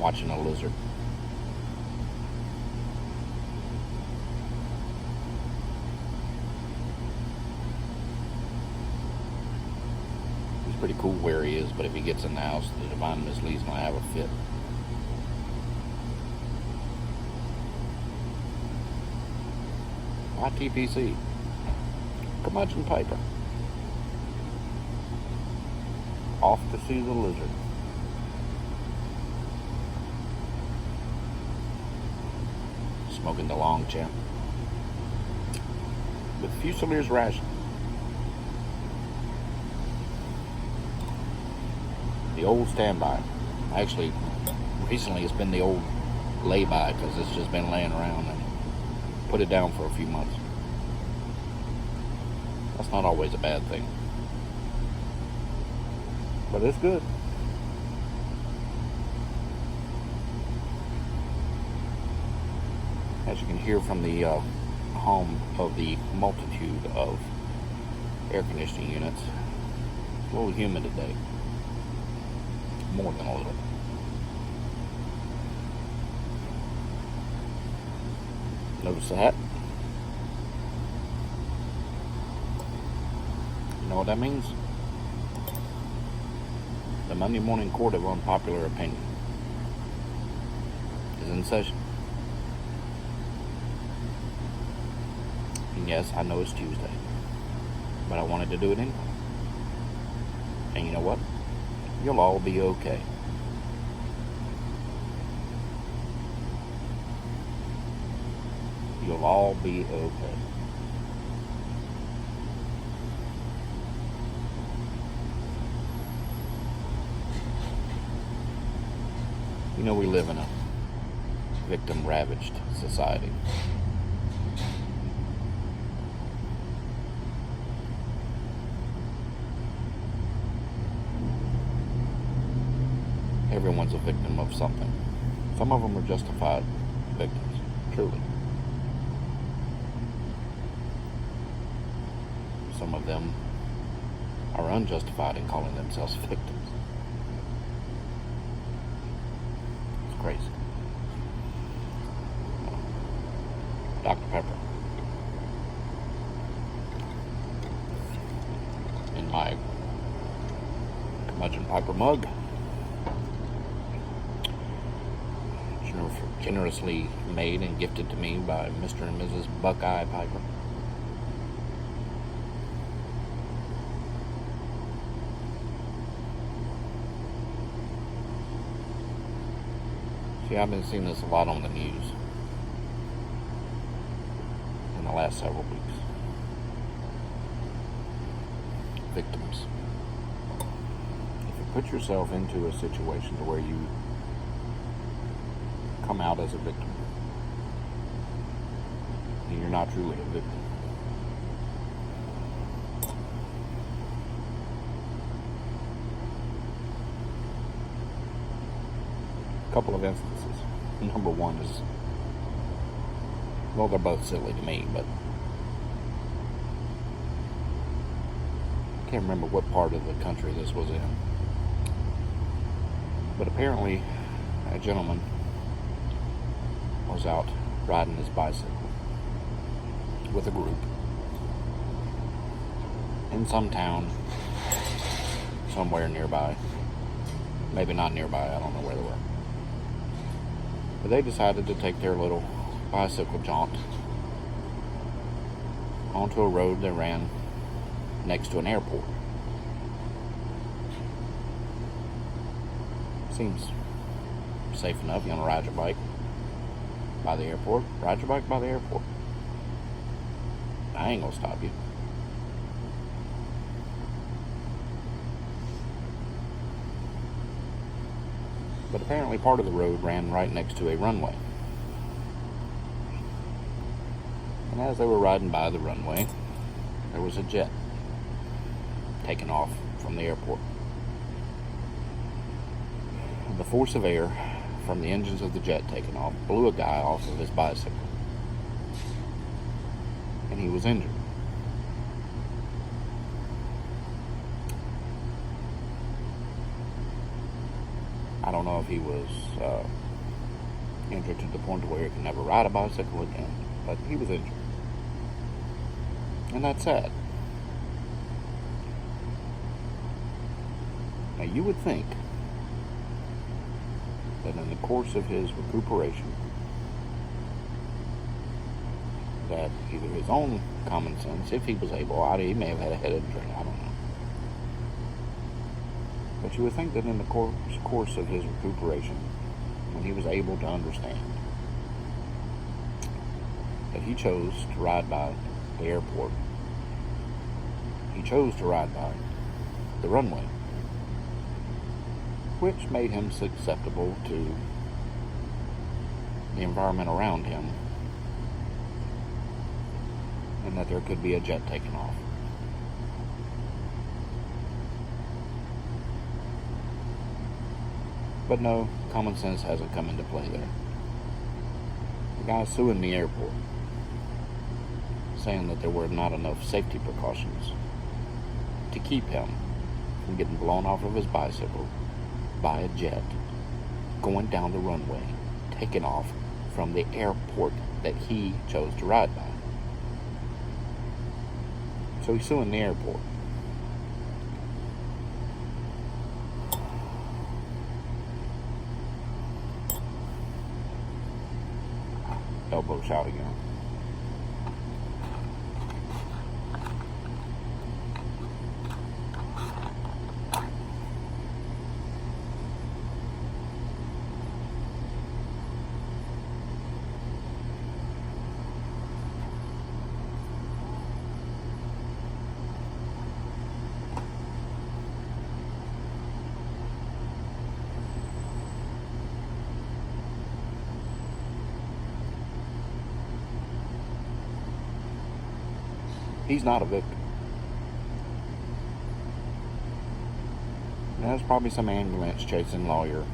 watching a lizard. He's pretty cool where he is, but if he gets in the house, the divine Miss Lee's gonna have a fit. ITPC. Curmudgeon Piper. Off to see the lizard. Smoking the long champ. With Fusilier's ration. The old standby. Actually, recently it's been the old lay-by because it's just been laying around and put it down for a few months. That's not always a bad thing. But it's good. As you can hear from the hum of the multitude of air conditioning units, it's a little humid today. More than a little. Notice that? You know what that means? The Monday morning court of unpopular opinion is in session. And yes, I know it's Tuesday, but I wanted to do it anyway. And you know what? You'll all be okay. You'll all be okay. You know, we live in a victim-ravaged society. Everyone's a victim of something. Some of them are justified victims, truly. Some of them are unjustified in calling themselves victims. It's crazy. Dr. Pepper. In my Curmudgeon Piper mug. Generously made and gifted to me by Mr. and Mrs. Buckeye Piper. See, I've been seeing this a lot on the news in the last several weeks. Victims. If you put yourself into a situation to where you come out as a victim, and you're not truly a victim. A couple of instances. Number one is, well, they're both silly to me, but I can't remember what part of the country this was in. But apparently, a gentleman was out riding his bicycle with a group in some town somewhere nearby. Maybe not nearby, I don't know where they were. But they decided to take their little bicycle jaunt onto a road that ran next to an airport. Seems safe enough. You want to ride your bike by the airport? Ride your bike by the airport. I ain't gonna stop you. But apparently part of the road ran right next to a runway. And as they were riding by the runway, there was a jet taking off from the airport. The force of air from the engines of the jet taking off blew a guy off of his bicycle. And he was injured. I don't know if he was injured to the point where he could never ride a bicycle again, but he was injured. And that's sad. Now, you would think that in the course of his recuperation, that either his own common sense, if he was able, he may have had a head injury, I don't know. But you would think that in the course of his recuperation, when he was able to understand, that he chose to ride by the airport. He chose to ride by the runway, which made him susceptible to the environment around him, and that there could be a jet taken off. But no, common sense hasn't come into play there. The guy's suing the airport, saying that there were not enough safety precautions to keep him from getting blown off of his bicycle by a jet going down the runway, taking off from the airport that he chose to ride by. So he's suing the airport. Elbow shot again. He's not a victim. There's probably some ambulance chasing lawyer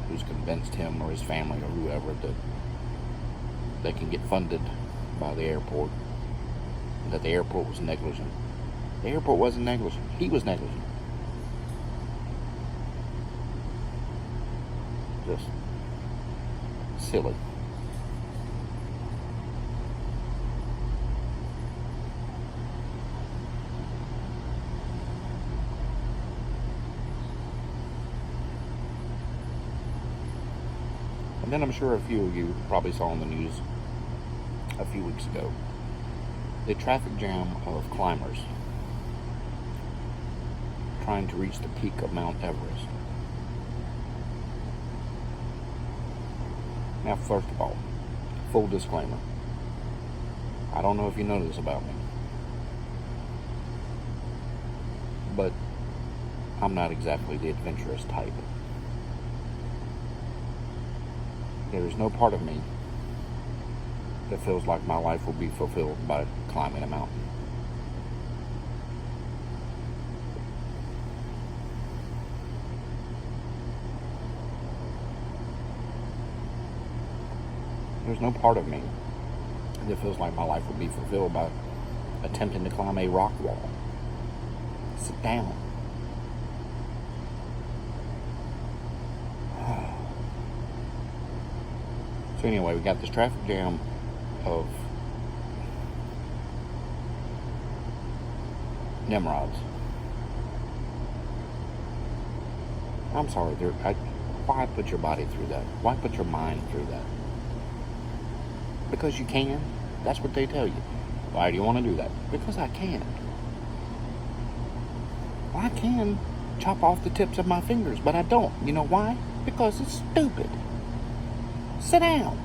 who's convinced him or his family or whoever that they can get funded by the airport, and that the airport was negligent. The airport wasn't negligent. He was negligent. Just silly. And then I'm sure a few of you probably saw on the news a few weeks ago the traffic jam of climbers trying to reach the peak of Mount Everest. Now, first of all, full disclaimer, I don't know if you know this about me, but I'm not exactly the adventurous type. There is no part of me that feels like my life will be fulfilled by climbing a mountain. There's no part of me that feels like my life will be fulfilled by attempting to climb a rock wall. Sit down. So anyway, we got this traffic jam of Nimrods. I'm sorry, why put your body through that? Why put your mind through that? Because you can. That's what they tell you. Why do you want to do that? Because I can. Well, I can chop off the tips of my fingers, but I don't. You know why? Because it's stupid. Sit down.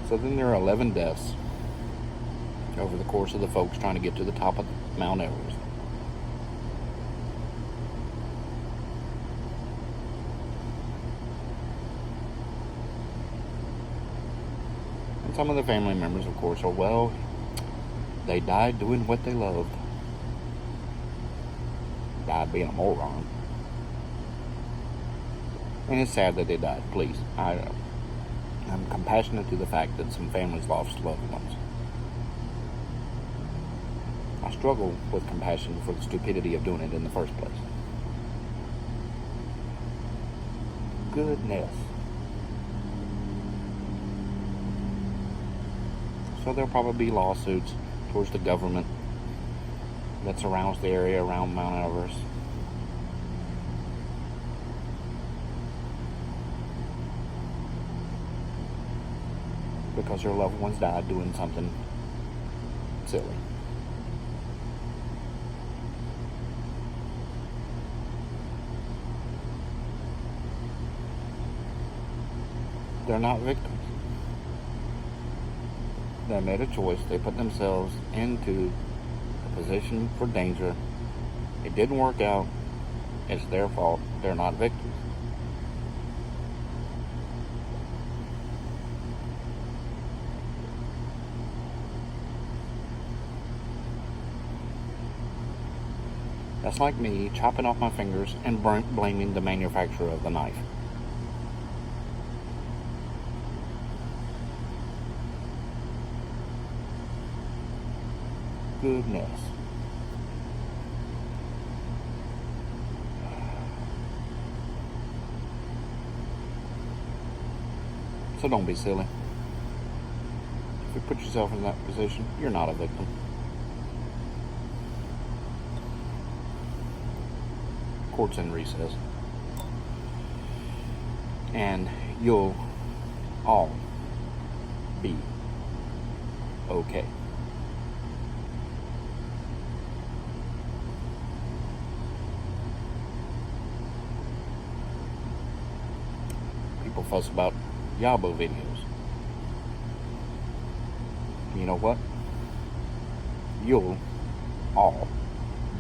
So then there are 11 deaths over the course of the folks trying to get to the top of Mount Everest. And some of the family members, of course, are, well, they died doing what they loved. Died being a moron. And it's sad that they died. Please, I'm compassionate to the fact that some families lost loved ones. I I struggle with compassion for the stupidity of doing it in the first place. Goodness. So there'll probably be lawsuits towards the government that surrounds the area around Mount Everest. Because their loved ones died doing something silly. They're not victims. They made a choice. They put themselves into a position for danger. It didn't work out. It's their fault. They're not victims. That's like me chopping off my fingers and blaming the manufacturer of the knife. Goodness. So don't be silly. If you put yourself in that position, you're not a victim. Court's in recess. And you'll all be okay. People fuss about Yabo videos. You know what? You'll all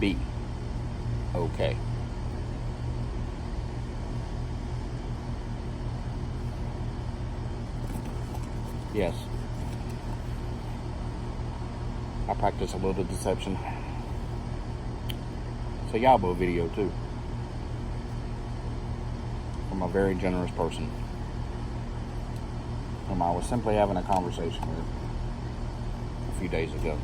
be okay. Yes. I practice a little deception. It's a Yabo video too. From a very generous person whom I was simply having a conversation with a few days ago.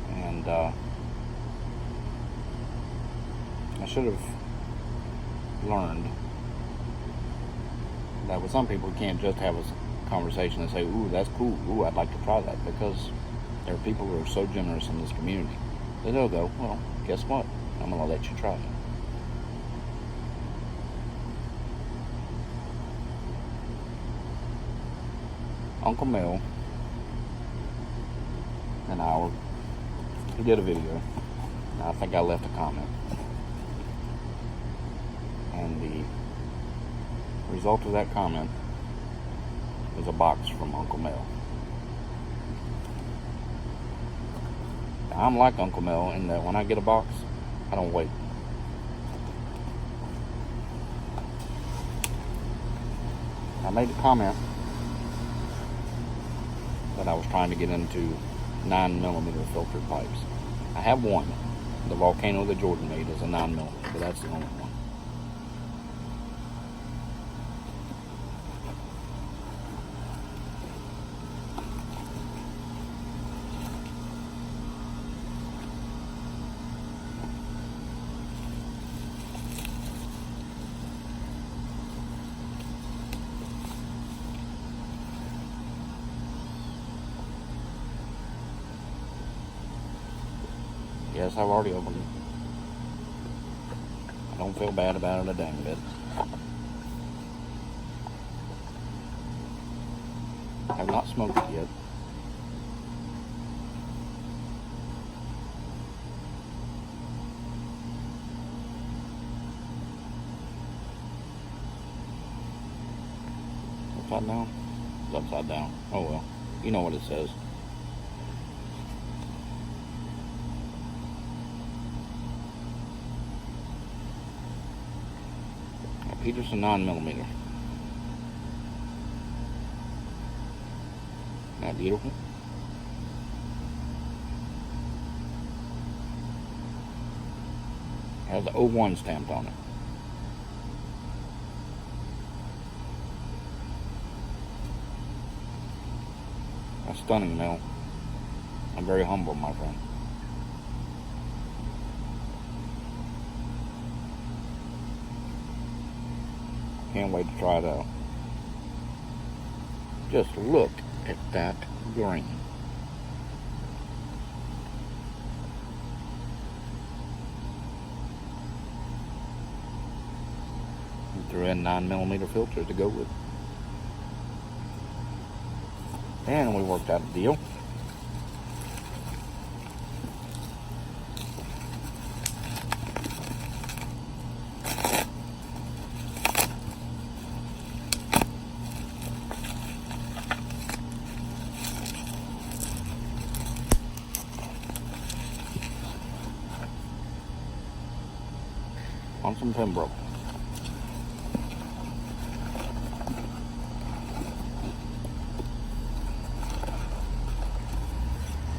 And I should have learned that with some people you can't just have a conversation and say, ooh, that's cool, ooh, I'd like to try that, because there are people who are so generous in this community that they'll go, well, guess what, I'm going to let you try it. Uncle Mel and he did a video, and I think I left a comment, and the result of that comment is a box from Uncle Mel. Now, I'm like Uncle Mel in that when I get a box, I don't wait. I made a comment that I was trying to get into 9mm filtered pipes. I have one. The Volcano that Jordan made is a 9mm, but that's the only one. Yes, I've already opened it. I don't feel bad about it a dang bit. I have not smoked it yet. Upside down? It's upside down. Oh well. You know what it says. Peterson 9mm. Isn't that beautiful? It has the 01 stamped on it. That's stunning, Mel. I'm very humble, my friend. Can't wait to try it out. Just look at that green. And threw in 9mm filter to go with it. And we worked out a deal. On some pembroke.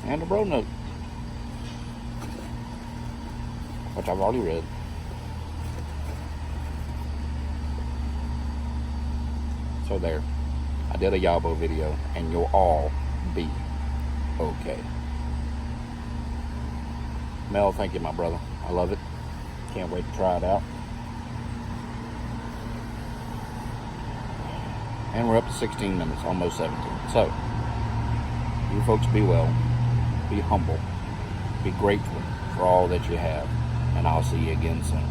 And a bro note, which I've already read. So there, I did a Yabo video, and you'll all be okay. Mel, thank you, my brother. I love it. Can't wait to try it out. And we're up to 16 minutes, almost 17. So, you folks be well, be humble, be grateful for all that you have, and I'll see you again soon.